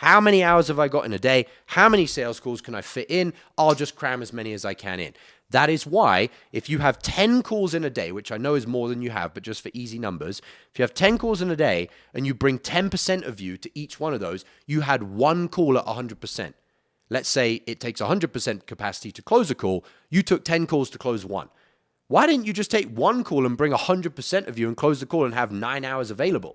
How many hours have I got in a day? How many sales calls can I fit in? I'll just cram as many as I can in. That is why if you have 10 calls in a day, which I know is more than you have, but just for easy numbers, if you have 10 calls in a day and you bring 10% of you to each one of those, you had one call at 100%. Let's say it takes 100% capacity to close a call. You took 10 calls to close one. Why didn't you just take one call and bring 100% of you and close the call and have 9 hours available?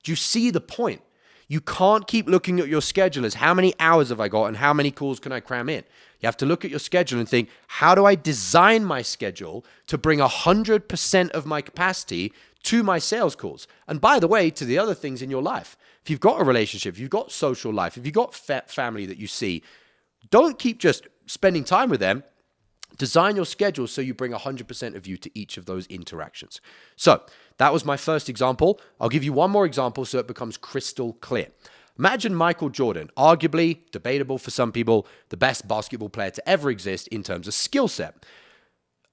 Do you see the point? You can't keep looking at your schedule as how many hours have I got and how many calls can I cram in? You have to look at your schedule and think, how do I design my schedule to bring 100% of my capacity to my sales calls? And by the way, to the other things in your life. If you've got a relationship, if you've got social life, if you've got family that you see, don't keep just spending time with them. Design your schedule so you bring 100% of you to each of those interactions. So that was my first example. I'll give you one more example so it becomes crystal clear. Imagine Michael Jordan, arguably, debatable for some people, the best basketball player to ever exist in terms of skill set.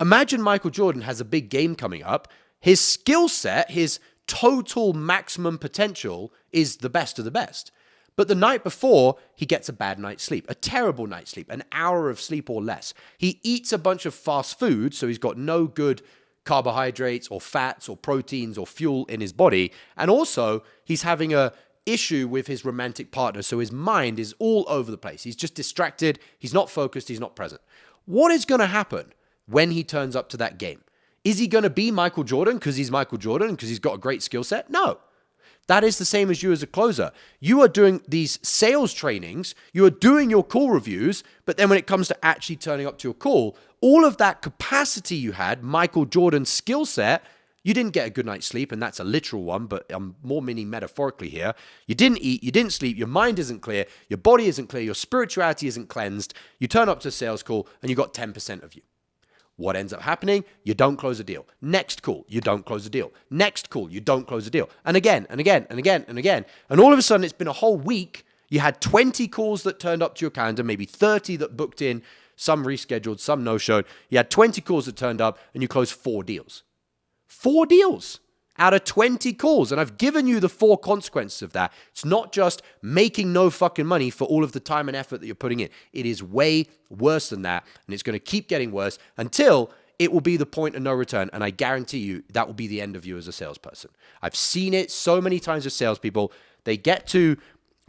Imagine Michael Jordan has a big game coming up. His skill set, his total maximum potential is the best of the best. But the night before, he gets a bad night's sleep, a terrible night's sleep, an hour of sleep or less. He eats a bunch of fast food, so he's got no good carbohydrates or fats or proteins or fuel in his body. And also, he's having a issue with his romantic partner, so his mind is all over the place. He's just distracted. He's not focused. He's not present. What is going to happen when he turns up to that game? Is he going to be Michael Jordan because he's Michael Jordan because he's got a great skill set? No. That is the same as you as a closer. You are doing these sales trainings, you are doing your call reviews, but then when it comes to actually turning up to your call, all of that capacity you had, Michael Jordan's skill set, you didn't get a good night's sleep, and that's a literal one, but I'm more meaning metaphorically here. You didn't eat, you didn't sleep, your mind isn't clear, your body isn't clear, your spirituality isn't cleansed. You turn up to a sales call and you got 10% of you. What ends up happening? You don't close a deal. Next call, you don't close a deal. Next call, you don't close a deal. And again, and again, and again, and again. And all of a sudden, it's been a whole week. You had 20 calls that turned up to your calendar, maybe 30 that booked in, some rescheduled, some no-showed. You had 20 calls that turned up, and you closed 4 deals. 4 deals out of 20 calls. And I've given you the 4 consequences of that. It's not just making no fucking money for all of the time and effort that you're putting in. It is way worse than that. And it's going to keep getting worse until it will be the point of no return. And I guarantee you that will be the end of you as a salesperson. I've seen it so many times with salespeople. They get to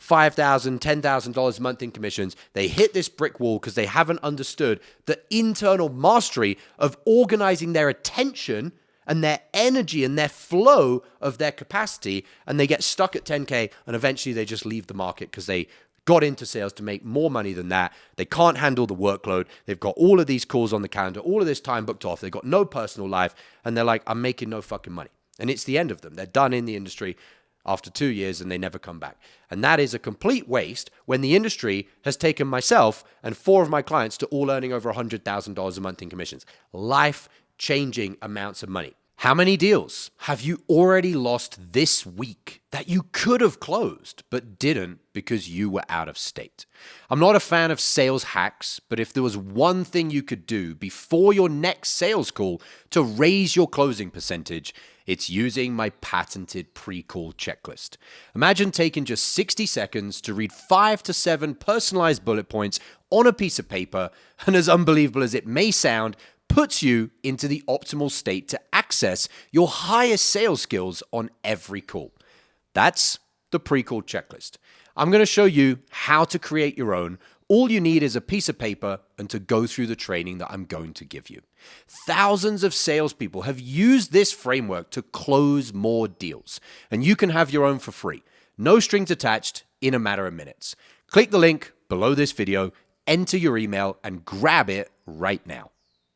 $5,000, $10,000 a month in commissions. They hit this brick wall because they haven't understood the internal mastery of organizing their attention and their energy and their flow of their capacity, and they get stuck at 10K, and eventually they just leave the market because they got into sales to make more money than that. They can't handle the workload. They've got all of these calls on the calendar, all of this time booked off. They've got no personal life, and they're like, I'm making no fucking money. And it's the end of them. They're done in the industry after 2 years, and they never come back. And that is a complete waste when the industry has taken myself and 4 of my clients to all earning over $100,000 a month in commissions. Life-changing amounts of money. How many deals have you already lost this week that you could have closed but didn't because you were out of state? I'm not a fan of sales hacks, but if there was one thing you could do before your next sales call to raise your closing percentage, it's using my patented pre-call checklist. Imagine taking just 60 seconds to read 5 to 7 personalized bullet points on a piece of paper, and as unbelievable as it may sound, puts you into the optimal state to access your highest sales skills on every call. That's the pre-call checklist. I'm going to show you how to create your own. All you need is a piece of paper and to go through the training that I'm going to give you. Thousands of salespeople have used this framework to close more deals, and you can have your own for free. No strings attached in a matter of minutes. Click the link below this video, enter your email, and grab it right now.